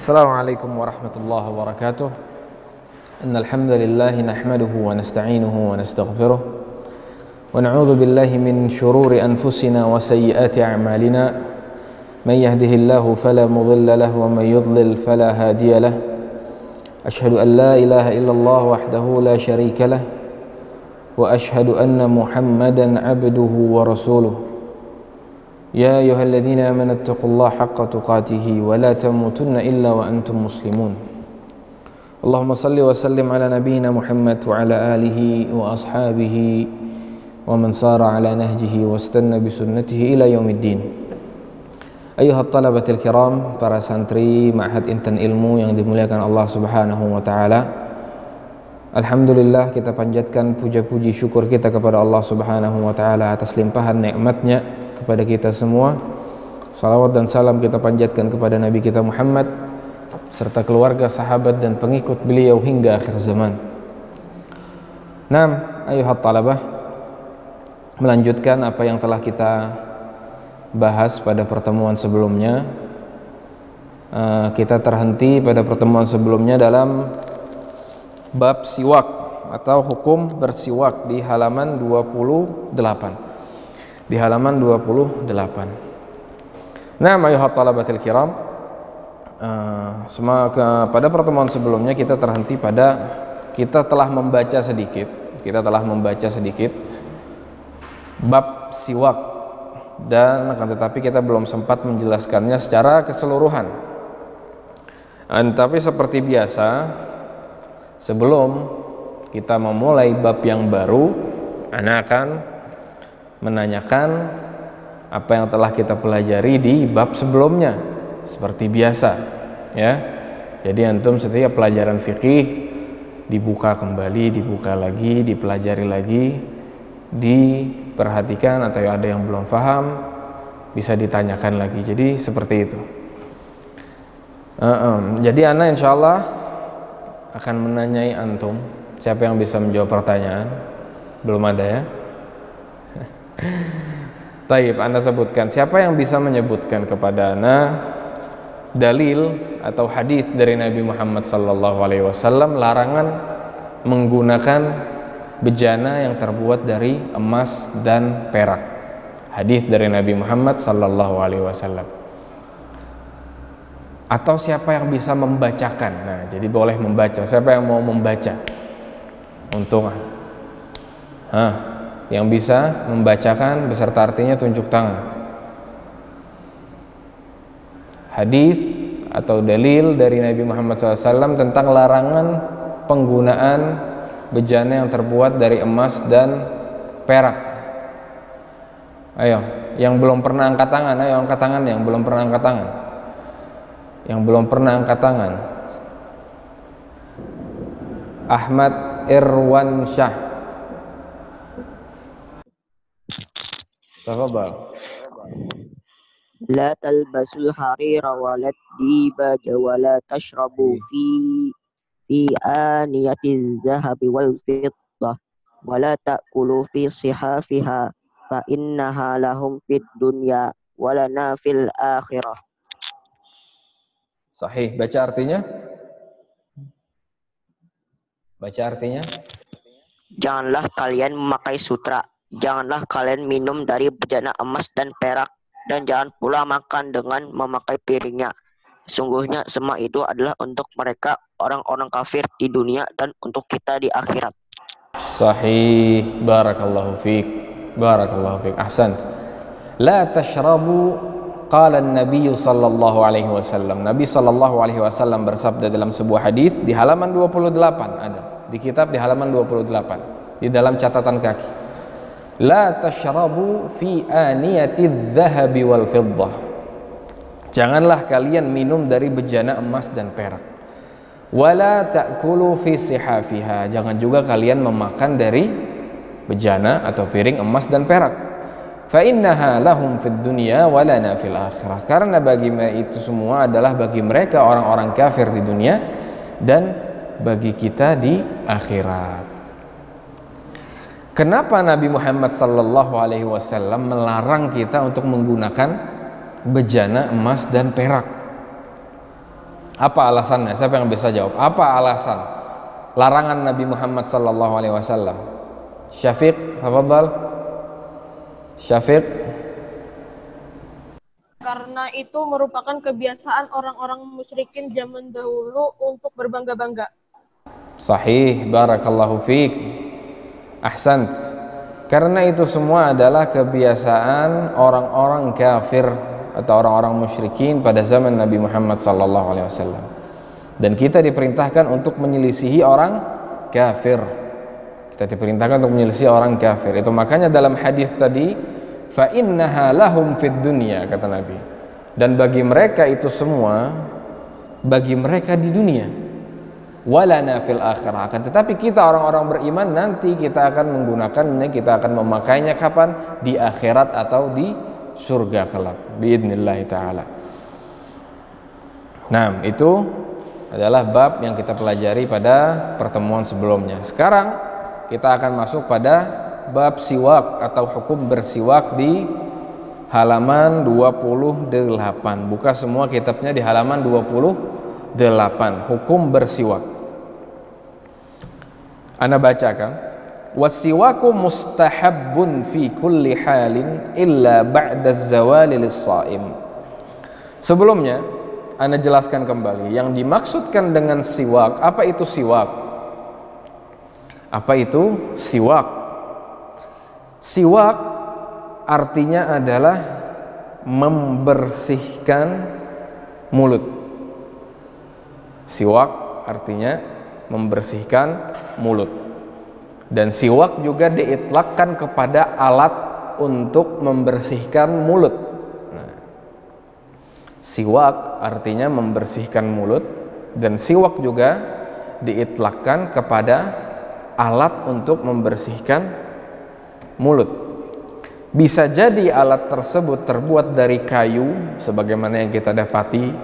Assalamualaikum warahmatullahi wabarakatuh. Innal hamdalillah nahmaduhu wa nasta'inuhu wa nastaghfiruh wa na'udzu billahi min shururi anfusina wa sayyiati a'malina. Man yahdihillahu fala mudilla lahu wa man yudlil fala hadiya lahu. Ashhadu an la ilaha illallah wahdahu la syarika lahu wa ashhadu anna Muhammadan 'abduhu wa rasuluh. يا أيها الذين آمنوا اتقوا الله حق تقاته ولا تموتن إلا وأنتم مسلمون اللهم صل وسلم على نبينا محمد وعلى آله وأصحابه ومن صار على نهجه واستنى بسنته إلى يوم الدين. أيها الطلبة الكرام, para santri Ma'had Intan Ilmu yang dimuliakan Allah Subhanahu wa taala. Alhamdulillah, kita panjatkan puja-puji syukur kita kepada Allah Subhanahu wa taala atas limpahan nikmatnya kepada kita semua. Salawat dan salam kita panjatkan kepada Nabi kita Muhammad serta keluarga, sahabat dan pengikut beliau hingga akhir zaman. Naam, ayuhat talabah, melanjutkan apa yang telah kita bahas pada pertemuan sebelumnya. Kita terhenti pada pertemuan sebelumnya dalam bab siwak atau hukum bersiwak di halaman 28. Di halaman 28. Nah, ayuhat talabatil kiram, pada pertemuan sebelumnya kita terhenti pada kita telah membaca sedikit bab siwak, dan akan tetapi kita belum sempat menjelaskannya secara keseluruhan. Tapi seperti biasa, sebelum kita memulai bab yang baru, ana akan menanyakan apa yang telah kita pelajari di bab sebelumnya seperti biasa, ya. Jadi antum setiap pelajaran fikih dibuka kembali, dibuka lagi, dipelajari lagi, diperhatikan, atau ada yang belum paham bisa ditanyakan lagi. Jadi seperti itu. Jadi ana insyaallah akan menanyai antum, siapa yang bisa menjawab pertanyaan? Belum ada, ya? Taib, Anda sebutkan siapa yang bisa menyebutkan kepada Anda dalil atau hadis dari Nabi Muhammad sallallahu alaihi wasallam larangan menggunakan bejana yang terbuat dari emas dan perak. Hadis dari Nabi Muhammad sallallahu alaihi wasallam. Atau siapa yang bisa membacakan? Nah, jadi boleh membaca. Siapa yang mau membaca? Untuk yang bisa membacakan beserta artinya tunjuk tangan. Hadis atau dalil dari Nabi Muhammad SAW tentang larangan penggunaan bejana yang terbuat dari emas dan perak. Ayo, yang belum pernah angkat tangan, ayo angkat tangan yang belum pernah angkat tangan. Yang belum pernah angkat tangan. Ahmad Irwan Syah. Tafadhal. La talbasul harira wa la dibaja wa la tashrabu fi aniyati zahabi wal fiddah wa la ta'kulu fi sihafiha fa innaha lahum fid dunya wa lana fil akhirah. Sahih. Baca artinya. Baca artinya. Janganlah kalian memakai sutra, janganlah kalian minum dari bejana emas dan perak, dan jangan pula makan dengan memakai piringnya. Sungguhnya semua itu adalah untuk mereka orang-orang kafir di dunia dan untuk kita di akhirat. Sahih. Barakallahu fiik. Barakallahu fiik. Ahsant. La tashrabu, qala an-nabiy sallallahu alaihi wasallam. Nabi sallallahu alaihi wasallam bersabda dalam sebuah hadis di halaman 28, ada di kitab di halaman 28 di dalam catatan kaki. La tashrabu fi aniyati dhahabi wal fiddah. Janganlah kalian minum dari bejana emas dan perak. Wala ta'kulu fi sihafiha. Jangan juga kalian memakan dari bejana atau piring emas dan perak. Fa innaha lahum fid dunya wa lana fil akhirah. Karena bagi mereka itu semua adalah bagi mereka orang-orang kafir di dunia dan bagi kita di akhirat. Kenapa Nabi Muhammad sallallahu alaihi wasallam melarang kita untuk menggunakan bejana emas dan perak? Apa alasannya? Siapa yang bisa jawab? Apa alasan larangan Nabi Muhammad sallallahu alaihi wasallam? Syafiq, tafadhal. Syafiq. Karena itu merupakan kebiasaan orang-orang musyrikin zaman dahulu untuk berbangga-bangga. Sahih, barakallahu fiik. Ahsant. Karena itu semua adalah kebiasaan orang-orang kafir atau orang-orang musyrikin pada zaman Nabi Muhammad sallallahu alaihi wasallam. Dan kita diperintahkan untuk menyelisihi orang kafir. Kita diperintahkan untuk menyelisihi orang kafir. Itu makanya dalam hadis tadi, fa innaha lahum fid dunya, kata Nabi. Dan bagi mereka itu semua, bagi mereka di dunia. Walana fil akhirah. Akan tetapi kita orang-orang beriman nanti kita akan menggunakannya, kita akan memakainya kapan? Di akhirat atau di surga kelak biidznillah taala. Nah, itu adalah bab yang kita pelajari pada pertemuan sebelumnya. Sekarang kita akan masuk pada bab siwak atau hukum bersiwak di halaman 28. Buka semua kitabnya di halaman 28. Hukum bersiwak. Ana bacakan. Wasiwaku mustahabbun fi kulli halin illa ba'da zawali lis-shaim. Sebelumnya ana jelaskan kembali yang dimaksudkan dengan siwak. Apa itu siwak? Apa itu siwak? Siwak artinya adalah membersihkan mulut. Siwak artinya membersihkan mulut. Dan siwak juga diitlakkan kepada alat untuk membersihkan mulut. Nah, siwak artinya membersihkan mulut, dan siwak juga diitlakkan kepada alat untuk membersihkan mulut. Bisa jadi alat tersebut terbuat dari kayu, sebagaimana yang kita dapati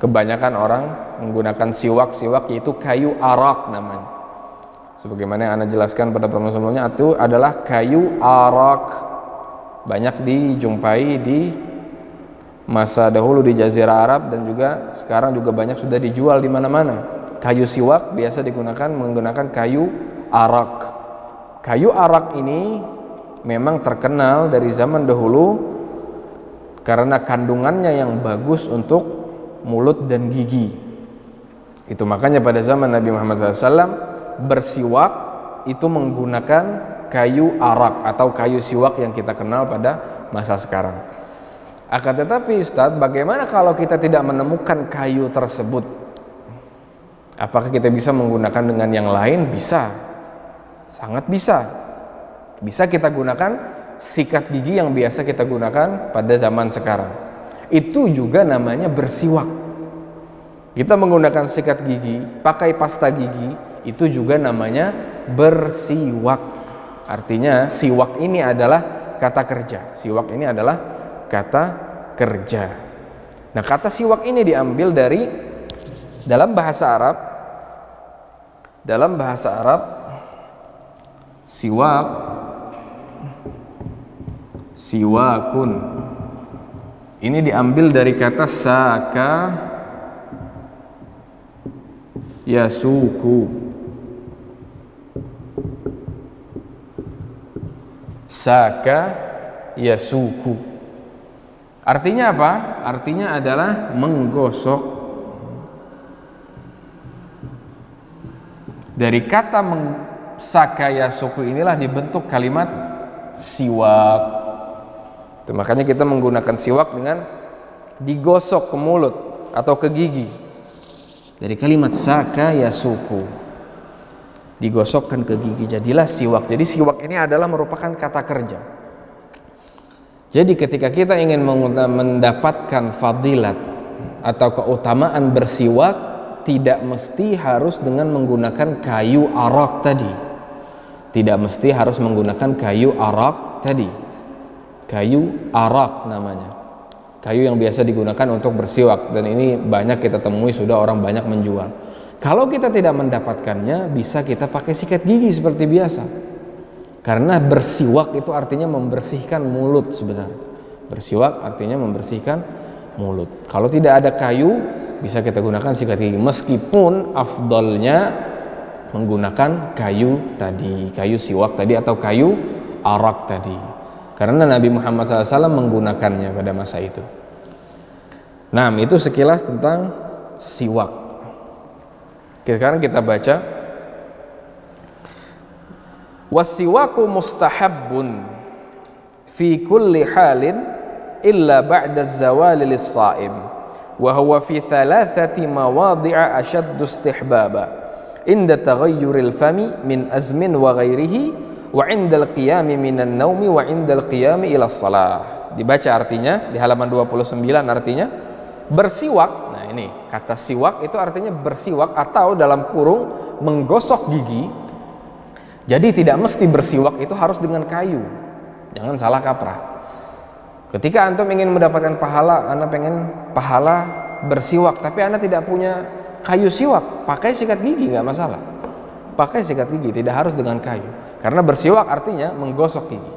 kebanyakan orang menggunakan siwak yaitu kayu arak namanya. Sebagaimana yang Anda jelaskan pada pertemuan sebelumnya, itu adalah kayu arak. Banyak dijumpai di masa dahulu di Jazirah Arab, dan juga sekarang juga banyak sudah dijual di mana-mana. Kayu siwak biasa digunakan menggunakan kayu arak. Kayu arak ini memang terkenal dari zaman dahulu karena kandungannya yang bagus untuk mulut dan gigi. Itu makanya pada zaman Nabi Muhammad SAW bersiwak itu menggunakan kayu arak atau kayu siwak yang kita kenal pada masa sekarang. Akan tetapi Ustadz, bagaimana kalau kita tidak menemukan kayu tersebut? Apakah kita bisa menggunakan dengan yang lain? Bisa, sangat bisa. Bisa kita gunakan sikat gigi yang biasa kita gunakan pada zaman sekarang. Itu juga namanya bersiwak. Kita menggunakan sikat gigi, pakai pasta gigi, itu juga namanya bersiwak. Artinya siwak ini adalah kata kerja. Siwak ini adalah kata kerja. Nah, kata siwak ini diambil dari dalam bahasa Arab. Dalam bahasa Arab, siwak, siwakun, ini diambil dari kata saka yasuku. Saka yasuku. Artinya apa? Artinya adalah menggosok. Dari kata saka yasuku inilah dibentuk kalimat siwak. Itu makanya kita menggunakan siwak dengan digosok ke mulut atau ke gigi. Dari kalimat saka yasuku, digosokkan ke gigi, jadilah siwak. Jadi siwak ini adalah merupakan kata kerja. Jadi ketika kita ingin mendapatkan fadilat atau keutamaan bersiwak, tidak mesti harus dengan menggunakan kayu arak tadi. Tidak mesti harus menggunakan kayu arak tadi. Kayu arak namanya. Kayu yang biasa digunakan untuk bersiwak, dan ini banyak kita temui, sudah orang banyak menjual. Kalau kita tidak mendapatkannya, bisa kita pakai sikat gigi seperti biasa. Karena bersiwak itu artinya membersihkan mulut sebenarnya. Bersiwak artinya membersihkan mulut. Kalau tidak ada kayu, bisa kita gunakan sikat gigi, meskipun afdalnya menggunakan kayu tadi, kayu siwak tadi atau kayu arak tadi, karena Nabi Muhammad SAW menggunakannya pada masa itu. Nah, itu sekilas tentang siwak. Sekarang kita baca, wassiwaku mustahabbun fi kulli halin illa ba'da zawali lis-sha'im wa huwa fi thalathati mawadhi'a ashaddu istihbaba inda taghayyuril fami min azmin wa ghairihi wa indal qiyami minan naumi wa indal qiyami ila shalah. Dibaca artinya di halaman 29, artinya bersiwak. Nah, ini kata siwak itu artinya bersiwak atau dalam kurung menggosok gigi. Jadi tidak mesti bersiwak itu harus dengan kayu. Jangan salah kaprah. Ketika antum ingin mendapatkan pahala, anda pengen pahala bersiwak, tapi anda tidak punya kayu siwak, pakai sikat gigi, nggak masalah. Pakai sikat gigi, tidak harus dengan kayu. Karena bersiwak artinya menggosok gigi.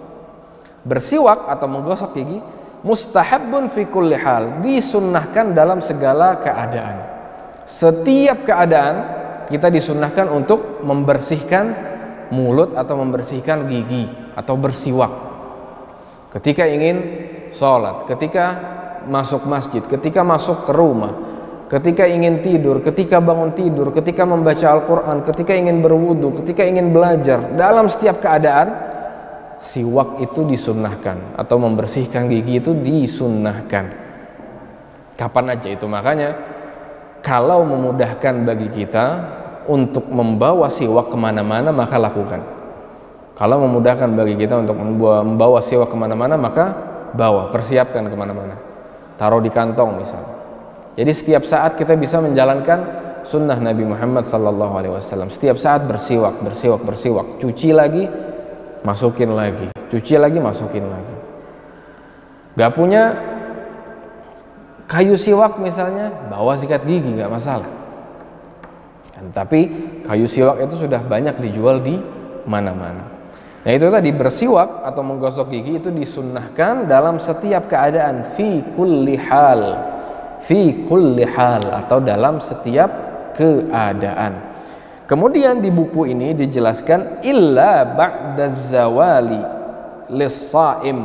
Bersiwak atau menggosok gigi mustahabbun fi kulli hal, disunnahkan dalam segala keadaan. Setiap keadaan kita disunnahkan untuk membersihkan mulut atau membersihkan gigi atau bersiwak. Ketika ingin sholat, ketika masuk masjid, ketika masuk ke rumah, ketika ingin tidur, ketika bangun tidur, ketika membaca Al-Quran, ketika ingin berwudu, ketika ingin belajar, dalam setiap keadaan siwak itu disunnahkan atau membersihkan gigi itu disunnahkan. Kapan aja itu. Makanya kalau memudahkan bagi kita untuk membawa siwak kemana-mana, maka lakukan. Kalau memudahkan bagi kita untuk membawa siwak kemana-mana, maka bawa, persiapkan kemana-mana, taruh di kantong misalnya. Jadi setiap saat kita bisa menjalankan sunnah Nabi Muhammad SAW. Setiap saat bersiwak, bersiwak, bersiwak, cuci lagi, masukin lagi, cuci lagi, masukin lagi. Gak punya kayu siwak misalnya, bawa sikat gigi, gak masalah. Tapi kayu siwak itu sudah banyak dijual di mana-mana. Nah, itu tadi bersiwak atau menggosok gigi itu disunnahkan dalam setiap keadaan, fi kulli hal, fi kulli hal, atau dalam setiap keadaan. Kemudian di buku ini dijelaskan illa ba'da zawali lis-sha'im,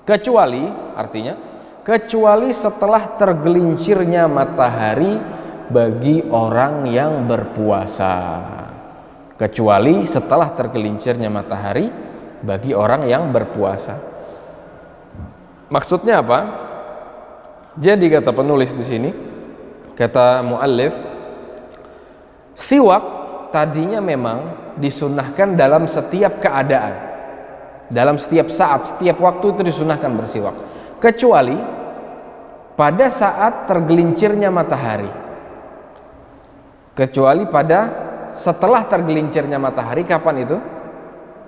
kecuali, artinya kecuali setelah tergelincirnya matahari bagi orang yang berpuasa. Kecuali setelah tergelincirnya matahari bagi orang yang berpuasa. Maksudnya apa? Jadi kata penulis di sini, kata muallif, siwak tadinya memang disunnahkan dalam setiap keadaan, dalam setiap saat, setiap waktu itu disunnahkan bersiwak, kecuali pada saat tergelincirnya matahari. Kecuali pada setelah tergelincirnya matahari. Kapan itu?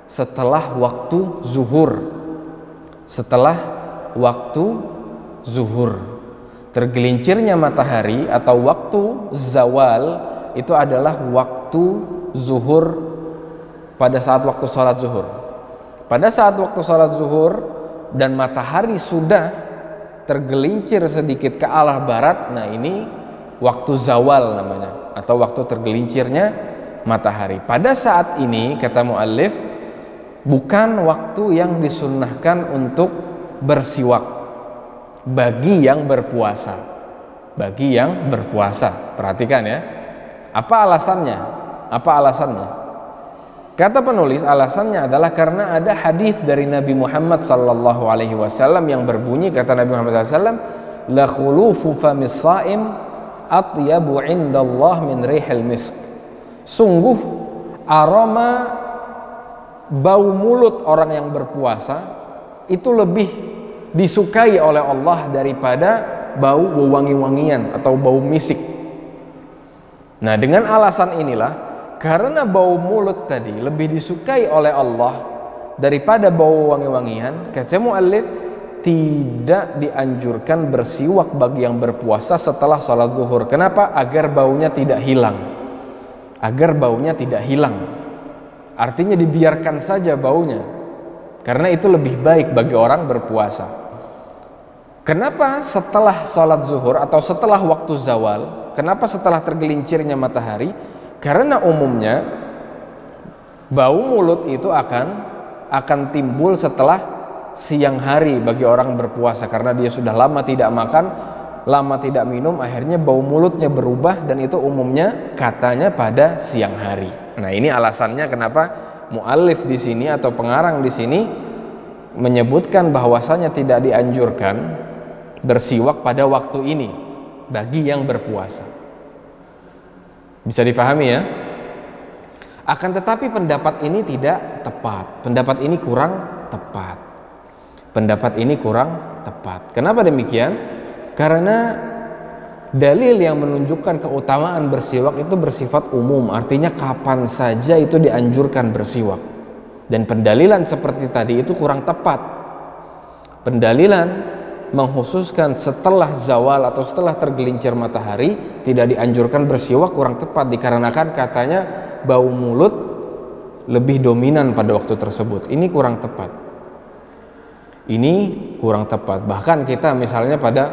Setelah waktu zuhur. Setelah waktu zuhur. Tergelincirnya matahari atau waktu zawal itu adalah waktu zuhur, pada saat waktu sholat zuhur. Pada saat waktu sholat zuhur dan matahari sudah tergelincir sedikit ke arah barat, nah ini waktu zawal namanya, atau waktu tergelincirnya matahari. Pada saat ini kata muallif bukan waktu yang disunnahkan untuk bersiwak bagi yang berpuasa. Bagi yang berpuasa. Perhatikan ya. Apa alasannya? Apa alasannya? Kata penulis, alasannya adalah karena ada hadis dari Nabi Muhammad SAW yang berbunyi, kata Nabi Muhammad SAW, la khulufu famis sha'im atyabu indallah min rihil misk. Sungguh aroma bau mulut orang yang berpuasa itu lebih disukai oleh Allah daripada bau wangi-wangian atau bau misik. Nah, dengan alasan inilah, karena bau mulut tadi lebih disukai oleh Allah daripada bau wangi-wangian, kata muallif, tidak dianjurkan bersiwak bagi yang berpuasa setelah sholat zuhur. Kenapa? Agar baunya tidak hilang. Agar baunya tidak hilang. Artinya dibiarkan saja baunya, karena itu lebih baik bagi orang berpuasa. Kenapa setelah sholat zuhur atau setelah waktu zawal? Kenapa setelah tergelincirnya matahari? Karena umumnya bau mulut itu akan timbul setelah siang hari bagi orang berpuasa, karena dia sudah lama tidak makan, lama tidak minum, akhirnya bau mulutnya berubah, dan itu umumnya katanya pada siang hari. Nah, ini alasannya kenapa muallif di sini atau pengarang di sini menyebutkan bahwasanya tidak dianjurkan bersiwak pada waktu ini bagi yang berpuasa. Bisa difahami ya? Akan tetapi pendapat ini tidak tepat. Pendapat ini kurang tepat. Pendapat ini kurang tepat. Kenapa demikian? Karena dalil yang menunjukkan keutamaan bersiwak itu bersifat umum, artinya kapan saja itu dianjurkan bersiwak. Dan pendalilan seperti tadi itu kurang tepat. Pendalilan mengkhususkan setelah zawal atau setelah tergelincir matahari tidak dianjurkan bersiwak kurang tepat, dikarenakan katanya bau mulut lebih dominan pada waktu tersebut. Ini kurang tepat. Ini kurang tepat. Bahkan kita misalnya pada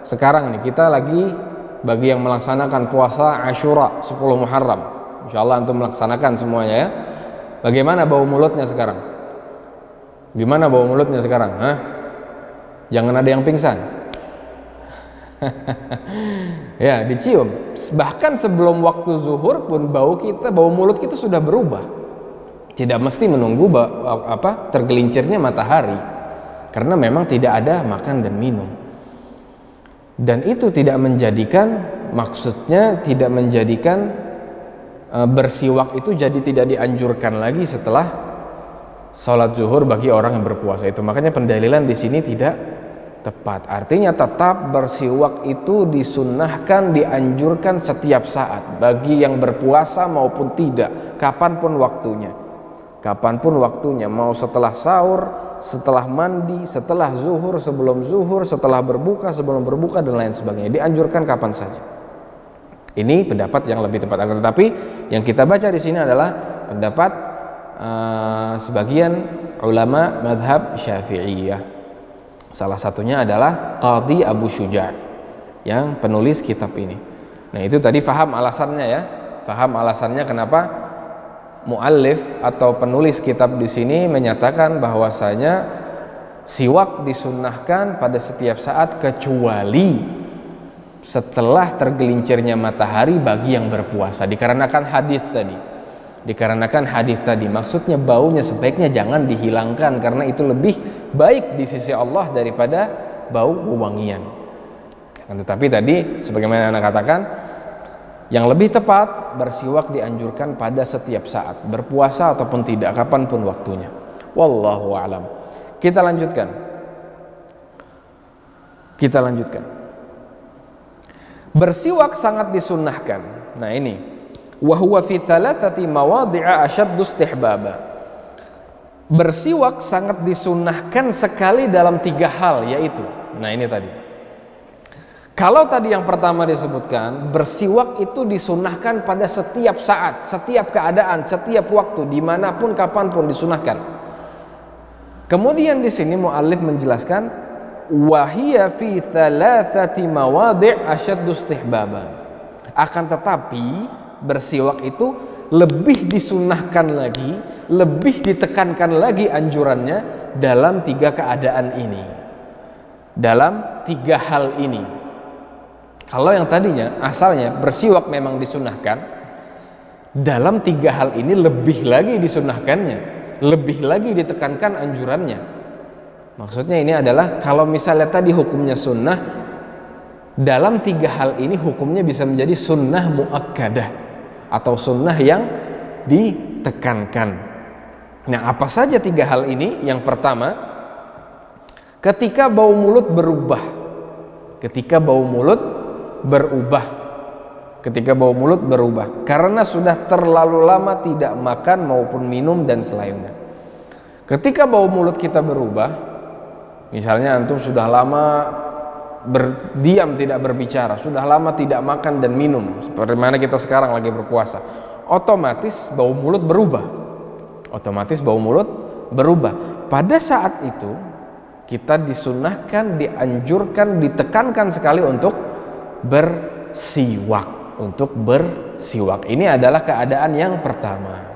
sekarang nih, kita lagi bagi yang melaksanakan puasa Asyura 10 Muharram, insyaallah antum melaksanakan semuanya ya. Bagaimana bau mulutnya sekarang? Gimana bau mulutnya sekarang? Hah? Jangan ada yang pingsan. Ya, dicium. Bahkan sebelum waktu zuhur pun bau mulut kita sudah berubah. Tidak mesti menunggu tergelincirnya matahari, karena memang tidak ada makan dan minum. Dan itu tidak menjadikan, maksudnya tidak menjadikan bersiwak itu jadi tidak dianjurkan lagi setelah sholat zuhur bagi orang yang berpuasa itu. Makanya pendalilan di sini tidak tepat. Artinya tetap bersiwak itu disunnahkan, dianjurkan setiap saat bagi yang berpuasa maupun tidak, kapanpun waktunya. Kapanpun waktunya, mau setelah sahur, setelah mandi, setelah zuhur, sebelum zuhur, setelah berbuka, sebelum berbuka, dan lain sebagainya. Dianjurkan kapan saja. Ini pendapat yang lebih tepat. Akan tetapi yang kita baca di sini adalah pendapat sebagian ulama madhab Syafi'iyah. Salah satunya adalah Qadhi Abu Syuja' yang penulis kitab ini. Nah, itu tadi faham alasannya ya. Faham alasannya kenapa muallif atau penulis kitab di sini menyatakan bahwasanya siwak disunnahkan pada setiap saat kecuali setelah tergelincirnya matahari bagi yang berpuasa, dikarenakan hadis tadi. Maksudnya baunya sebaiknya jangan dihilangkan, karena itu lebih baik di sisi Allah daripada bau wewangian. Tetapi tadi sebagaimana Anda katakan, yang lebih tepat bersiwak dianjurkan pada setiap saat, berpuasa ataupun tidak, kapanpun waktunya. Wallahu a'lam. Kita lanjutkan. Bersiwak sangat disunnahkan. Nah, ini wa huwa fi thalathati mawadhi'a ashaddu istihbaba. Bersiwak sangat disunnahkan sekali dalam 3 hal, yaitu, nah ini tadi. Kalau tadi yang pertama disebutkan, bersiwak itu disunnahkan pada setiap saat, setiap keadaan, setiap waktu, dimanapun, kapanpun disunnahkan. Kemudian di sini muallif menjelaskan, wahiyya fi thalathati mawadhi' ashaddu istihbaban. Akan tetapi bersiwak itu lebih disunnahkan lagi, lebih ditekankan lagi anjurannya dalam 3 keadaan ini, dalam 3 hal ini. Kalau yang tadinya asalnya bersiwak memang disunnahkan, dalam 3 hal ini lebih lagi disunnahkannya, lebih lagi ditekankan anjurannya. Maksudnya ini adalah kalau misalnya tadi hukumnya sunnah, dalam 3 hal ini hukumnya bisa menjadi sunnah muakkadah atau sunnah yang ditekankan. Nah, apa saja 3 hal ini? Yang pertama, ketika bau mulut berubah. Ketika bau mulut berubah karena sudah terlalu lama tidak makan maupun minum dan selainnya. Ketika bau mulut kita berubah, misalnya antum sudah lama berdiam tidak berbicara, sudah lama tidak makan dan minum, seperti mana kita sekarang lagi berpuasa, otomatis bau mulut berubah. Pada saat itu Kita disunnahkan, dianjurkan, ditekankan sekali untuk bersiwak. Untuk bersiwak. Ini adalah keadaan yang pertama.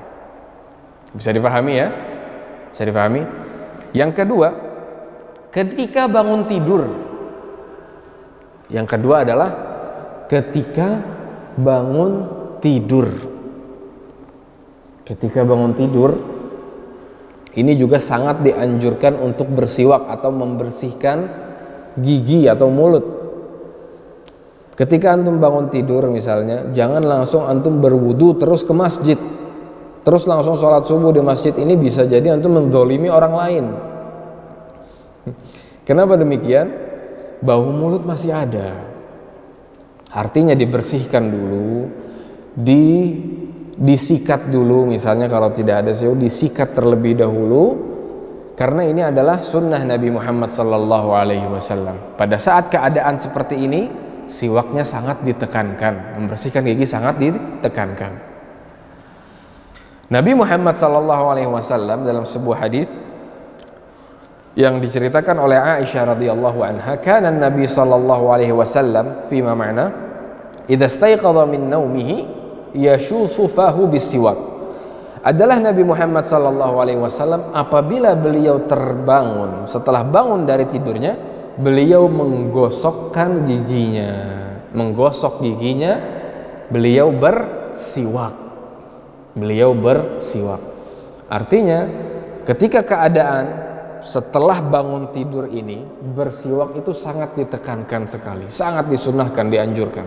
Bisa dipahami ya? Bisa dipahami? Yang kedua, ketika bangun tidur. Yang kedua adalah ketika bangun tidur. Ketika bangun tidur, ini juga sangat dianjurkan untuk bersiwak atau membersihkan gigi atau mulut. Ketika antum bangun tidur misalnya, jangan langsung antum berwudu terus ke masjid, terus langsung sholat subuh di masjid. Ini bisa jadi antum menzolimi orang lain. Kenapa demikian? Bau mulut masih ada. Artinya dibersihkan dulu, disikat dulu, misalnya kalau tidak ada siwak disikat terlebih dahulu, karena ini adalah sunnah Nabi Muhammad SAW. Pada saat keadaan seperti ini, siwaknya sangat ditekankan, membersihkan gigi sangat ditekankan. Nabi Muhammad SAW dalam sebuah hadis yang diceritakan oleh Aisyah radhiyallahu anha, kana Nabi SAW fi ma ma'na idza istayqadha min naumihi yashusu fahu bisiwak. Adalah Nabi Muhammad SAW apabila beliau terbangun, setelah bangun dari tidurnya, beliau menggosokkan giginya, menggosok giginya, beliau bersiwak. Beliau bersiwak. Artinya ketika keadaan setelah bangun tidur ini, bersiwak itu sangat ditekankan sekali, sangat disunahkan, dianjurkan.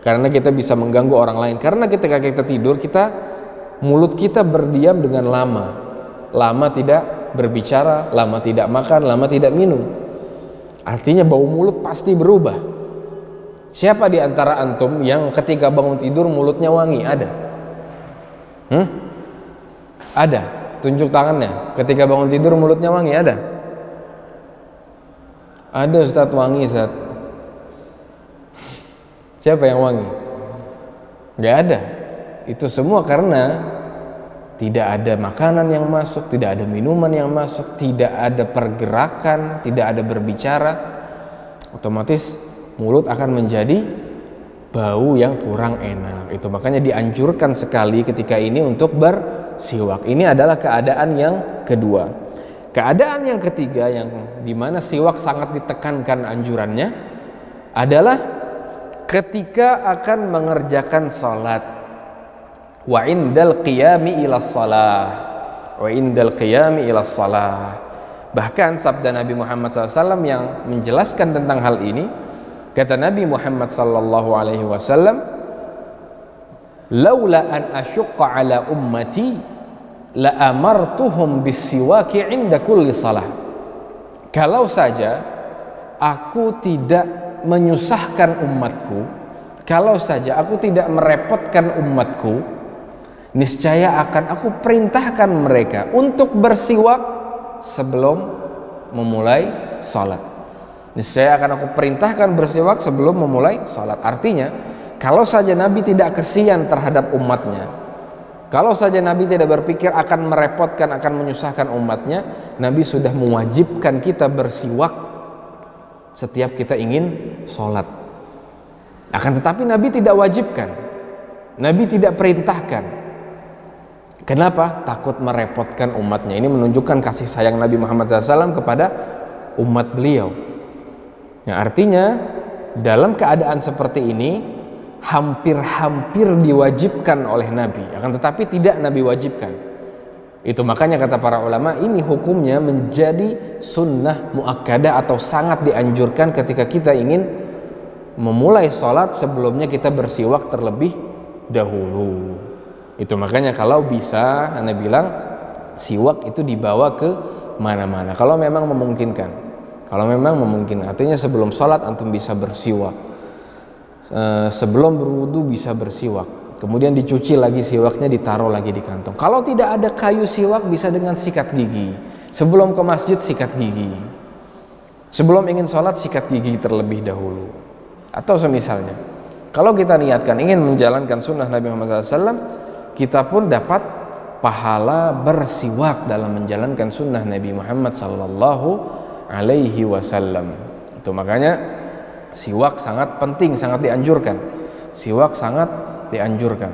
Karena kita bisa mengganggu orang lain. Karena ketika kita tidur, mulut kita berdiam dengan lama. Lama tidak berbicara, lama tidak makan, lama tidak minum. Artinya bau mulut pasti berubah. Siapa di antara antum yang ketika bangun tidur mulutnya wangi? Ada? Ada? Tunjuk tangannya. Ketika bangun tidur mulutnya wangi, ada? Ada Ustadz, wangi Ustadz. Siapa yang wangi? Gak ada. Itu semua karena tidak ada makanan yang masuk, tidak ada minuman yang masuk, tidak ada pergerakan, tidak ada berbicara. Otomatis mulut akan menjadi bau yang kurang enak. Itu makanya dianjurkan sekali ketika ini untuk bersiwak. Ini adalah keadaan yang kedua. Keadaan yang ketiga yang dimana siwak sangat ditekankan anjurannya adalah ketika akan mengerjakan salat, wa indal qiyami ila shalah, wa indal qiyami ila shalah. Bahkan sabda Nabi Muhammad SAW yang menjelaskan tentang hal ini, kata Nabi Muhammad SAW, laula an asyqa ala ummati la amartuhum bisiwaki inda kulli salah. Kalau saja aku tidak menyusahkan umatku, kalau saja aku tidak merepotkan umatku, niscaya akan aku perintahkan mereka untuk bersiwak sebelum memulai salat. Niscaya akan aku perintahkan bersiwak sebelum memulai salat. Artinya, kalau saja Nabi tidak kesian terhadap umatnya, kalau saja Nabi tidak berpikir akan merepotkan, akan menyusahkan umatnya, Nabi sudah mewajibkan kita bersiwak setiap kita ingin sholat. Akan tetapi Nabi tidak wajibkan, Nabi tidak perintahkan. Kenapa? Takut merepotkan umatnya. Ini menunjukkan kasih sayang Nabi Muhammad SAW kepada umat beliau. Nah, artinya dalam keadaan seperti ini hampir-hampir diwajibkan oleh Nabi, akan tetapi tidak Nabi wajibkan. Itu makanya kata para ulama, ini hukumnya menjadi sunnah muakkadah atau sangat dianjurkan ketika kita ingin memulai sholat, sebelumnya kita bersiwak terlebih dahulu. Itu makanya kalau bisa, Anda bilang siwak itu dibawa ke mana-mana kalau memang memungkinkan. Kalau memang memungkinkan, artinya sebelum sholat antum bisa bersiwak, sebelum berwudu bisa bersiwak. Kemudian dicuci lagi siwaknya, ditaruh lagi di kantong. Kalau tidak ada kayu siwak, bisa dengan sikat gigi. Sebelum ke masjid sikat gigi. Sebelum ingin sholat sikat gigi terlebih dahulu. Atau semisalnya, kalau kita niatkan ingin menjalankan sunnah Nabi Muhammad SAW, kita pun dapat pahala bersiwak dalam menjalankan sunnah Nabi Muhammad SAW. alaihi wasallam. Itu makanya siwak sangat penting, sangat dianjurkan. Siwak sangat dianjurkan.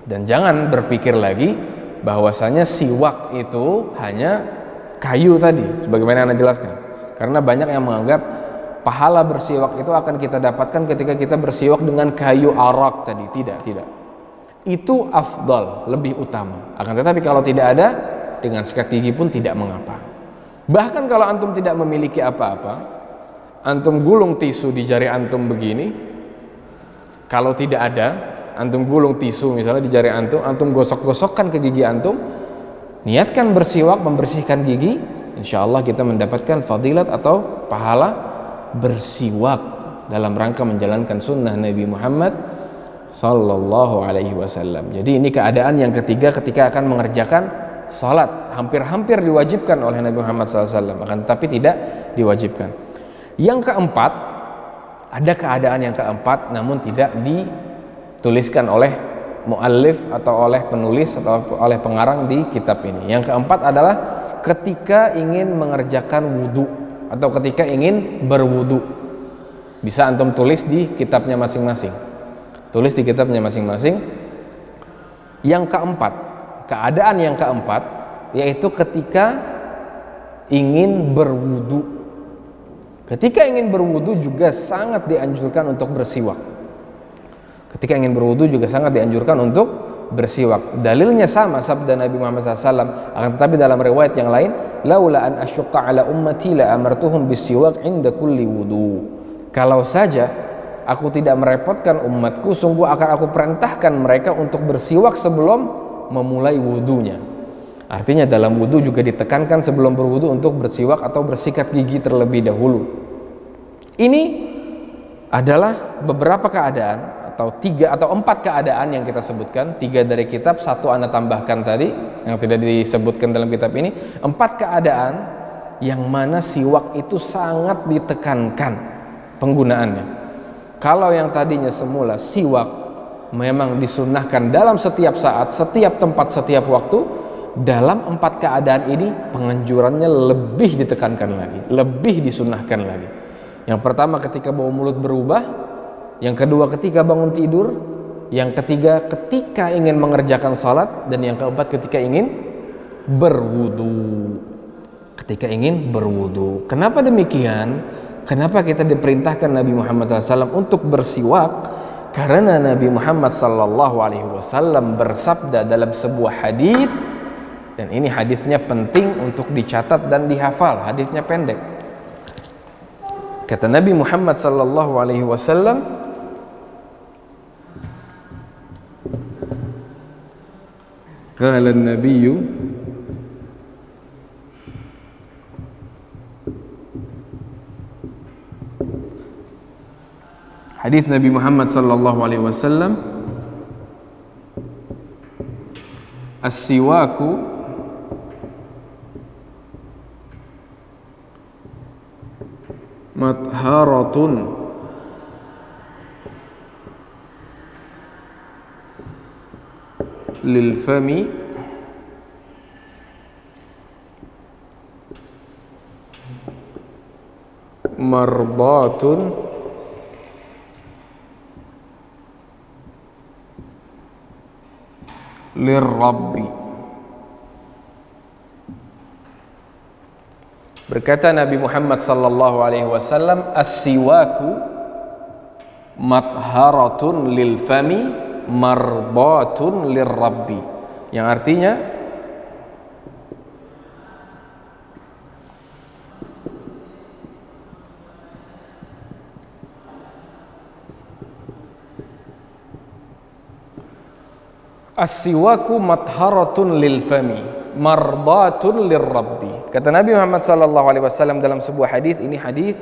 Dan jangan berpikir lagi bahwasanya siwak itu hanya kayu tadi, sebagaimana Anda jelaskan. Karena banyak yang menganggap pahala bersiwak itu akan kita dapatkan ketika kita bersiwak dengan kayu arak tadi. Tidak. Itu afdal, lebih utama. Akan tetapi kalau tidak ada, dengan sikat gigi pun tidak mengapa. Bahkan kalau antum tidak memiliki apa-apa, antum gulung tisu di jari antum begini, kalau tidak ada, antum gulung tisu misalnya di jari antum gosok-gosokkan ke gigi antum, niatkan bersiwak, membersihkan gigi, insya Allah kita mendapatkan fadilat atau pahala bersiwak dalam rangka menjalankan sunnah Nabi Muhammad sallallahu alaihi wasallam. Jadi ini keadaan yang ketiga ketika akan mengerjakan salat, hampir-hampir diwajibkan oleh Nabi Muhammad SAW, akan tetapi tidak diwajibkan. Yang keempat, ada keadaan yang keempat namun tidak dituliskan oleh muallif atau oleh penulis atau oleh pengarang di kitab ini. Yang keempat adalah ketika ingin mengerjakan wudu atau ketika ingin berwudu. Bisa antum tulis di kitabnya masing-masing. Tulis di kitabnya masing-masing. Yang keempat, keadaan yang keempat yaitu ketika ingin berwudu. Ketika ingin berwudu juga sangat dianjurkan untuk bersiwak. Ketika ingin berwudu juga sangat dianjurkan untuk bersiwak. Dalilnya sama sabda Nabi Muhammad SAW, akan tetapi dalam riwayat yang lain, laula an asyqa ala ummati la amartuhum bisiwak inda kulli wudu. Kalau saja aku tidak merepotkan umatku, sungguh akan aku perintahkan mereka untuk bersiwak sebelum memulai wudunya. Artinya dalam wudu juga ditekankan sebelum berwudu untuk bersiwak atau bersikat gigi terlebih dahulu. Ini adalah beberapa keadaan atau 3 atau 4 keadaan yang kita sebutkan. 3 dari kitab, 1 Anda tambahkan tadi yang tidak disebutkan dalam kitab ini. 4 keadaan yang mana siwak itu sangat ditekankan penggunaannya. Kalau yang tadinya semula siwak memang disunnahkan dalam setiap saat, setiap tempat, setiap waktu, dalam 4 keadaan ini penganjurannya lebih ditekankan lagi, lebih disunnahkan lagi. Yang pertama ketika bau mulut berubah, yang kedua ketika bangun tidur, yang ketiga ketika ingin mengerjakan salat, dan yang keempat ketika ingin berwudu. Ketika ingin berwudu. Kenapa demikian? Kenapa kita diperintahkan Nabi Muhammad SAW untuk bersiwak? Karena Nabi Muhammad SAW bersabda dalam sebuah hadis, dan ini hadisnya penting untuk dicatat dan dihafal. Hadisnya pendek. Kata Nabi Muhammad SAW, qala an-nabiyyu hadis Nabi Muhammad sallallahu alaihi wasallam, as-siwaku matharatun lil fami mardatun lirrabbi. Berkata Nabi Muhammad sallallahu alaihi wasallam, as-siwaku matharatun lil fami mardatun lirrabbi, yang artinya as-siwaku matharatun lil fami mardatun lirrabbi. Kata Nabi Muhammad sallallahu alaihi wasallam dalam sebuah hadis, ini hadis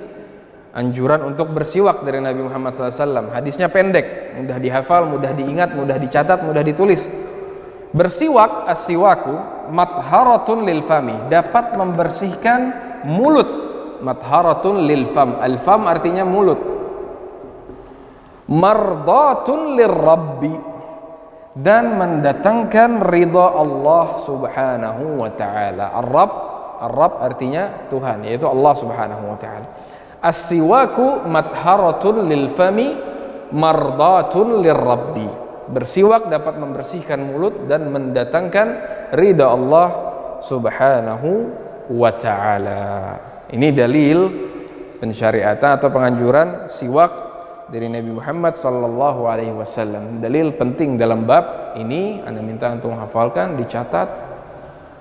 anjuran untuk bersiwak dari Nabi Muhammad SAW. Hadisnya pendek, mudah dihafal, mudah diingat, mudah dicatat, mudah ditulis. Bersiwak, as-siwaku matharatun lil fami, dapat membersihkan mulut. Matharatun lil fam, al-fam artinya mulut. Mardatun lirrabbi, dan mendatangkan ridha Allah subhanahu wa ta'ala. Ar-Rabb Ar-Rabb artinya Tuhan, yaitu Allah Subhanahu wa taala. As-siwaku matharatun lil fami mardatun lirrabbi. Bersiwak dapat membersihkan mulut dan mendatangkan ridha Allah Subhanahu wa taala. Ini dalil pensyariatan atau penganjuran siwak dari Nabi Muhammad sallallahu alaihi wasallam. Dalil penting dalam bab ini, Anda minta untuk menghafalkan, dicatat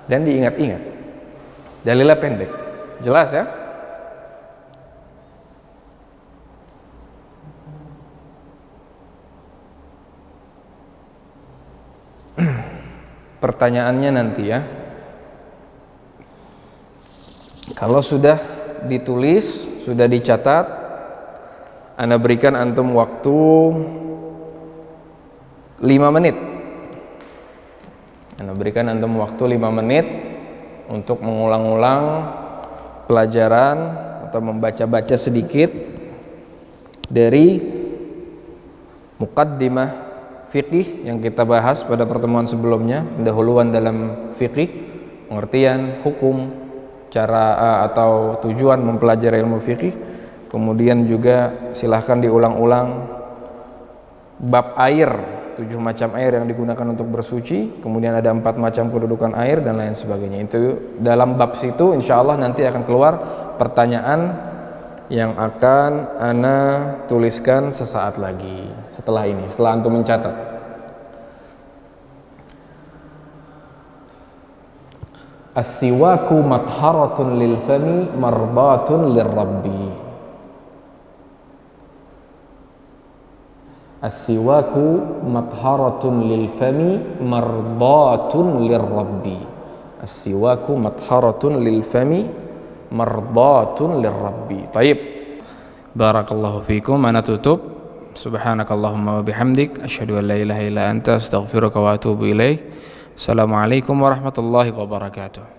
dan diingat-ingat. Dalilnya pendek. Jelas ya? Pertanyaannya nanti ya. Kalau sudah ditulis, sudah dicatat, Anda berikan antum waktu 5 menit. Anda berikan antum waktu 5 menit untuk mengulang-ulang pelajaran atau membaca-baca sedikit dari muqaddimah fiqih yang kita bahas pada pertemuan sebelumnya, pendahuluan dalam fiqih, pengertian hukum, cara atau tujuan mempelajari ilmu fiqih. Kemudian juga silahkan diulang-ulang bab air, 7 macam air yang digunakan untuk bersuci, kemudian ada 4 macam kedudukan air dan lain sebagainya. Itu dalam bab situ insya Allah nanti akan keluar pertanyaan yang akan Ana tuliskan sesaat lagi setelah ini, setelah antum mencatat. As-siwaku matharatun lil fami mardatun lirrabbi. As-siwaku matharatun lil fami mardatun lirrabbi. As-siwaku matharatun lil fami mardatun lirrabbi. Taib. Barakallahu fikum. Ana tutup. Subhanakallahumma wa bihamdik asyhadu an la ilaha illa anta astaghfiruka wa atubu ilaik. Assalamualaikum warahmatullahi wabarakatuh.